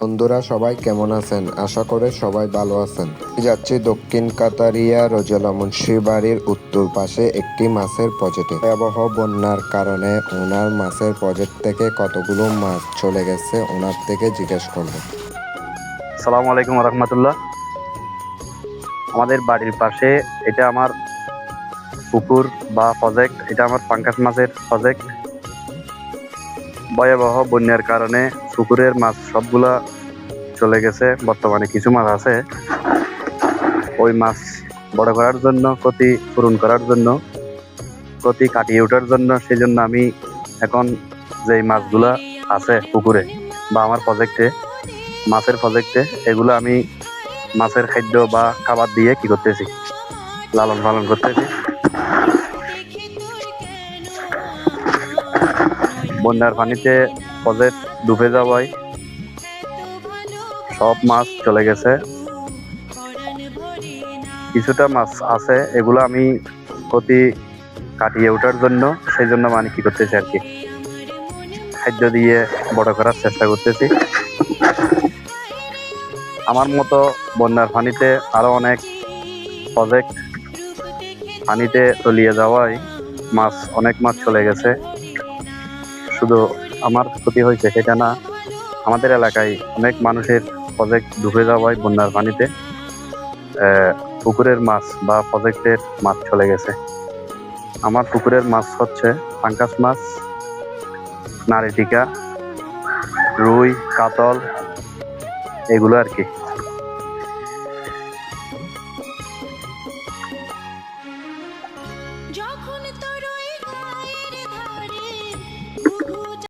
বন্ধুরা সবাই কেমন আছেন? আশা করে সবাই ভালো আছেন। যাচ্ছি দক্ষিণ কাতারিয়া রোজেলা মুন্সি বাড়ির উত্তর পাশে একটি মাছের প্রজেক্টে। ভয়াবহ বন্যার কারণে ওনার মাছের প্রজেক্ট থেকে কতগুলো মাছ চলে গেছে ওনার থেকে জিজ্ঞেস করবো। আসসালামু আলাইকুম রহমতুল্লাহ। আমাদের বাড়ির পাশে এটা আমার পুকুর বা প্রজেক্ট, এটা আমার পাঙ্কাশ মাছের প্রজেক্ট। ভয়াবহ বন্যার কারণে পুকুরের মাছ সবগুলা চলে গেছে। বর্তমানে কিছু মাছ আছে, ওই মাছ বড় করার জন্য, ক্ষতি পূরণ করার জন্য, ক্ষতি কাটিয়ে ওঠার জন্য, সেই জন্য আমি এখন যেই মাছগুলা আছে পুকুরে বা আমার প্রজেক্টে, মাছের প্রজেক্টে, এগুলো আমি মাছের খাদ্য বা খাবার দিয়ে কি করতেছি, লালন পালন করতেছি। বন্যার পানিতে প্রজেক্ট ডুবে যাওয়ায় সব মাছ চলে গেছে। কিছুটা মাছ আছে, এগুলো আমি ক্ষতি কাটিয়ে ওঠার জন্য, সেই জন্য মানে কি করতেছি আর কি, খাদ্য দিয়ে বড় করার চেষ্টা করতেছি। আমার মতো বন্যার পানিতে আরো অনেক প্রজেক্ট পানিতে তলিয়ে যাওয়ায় অনেক মাছ চলে গেছে। শুধু আমার ক্ষতি হয়েছে সেটা না, আমাদের এলাকায় অনেক মানুষের প্রজেক্ট ডুবে যাওয়ায় বন্যার পানিতে পুকুরের মাছ বা প্রজেক্টের মাছ চলে গেছে। আমার পুকুরের মাছ হচ্ছে পাঙ্কাশ মাছ, নারিটিকা, রুই, কাতল, এগুলো আর কি।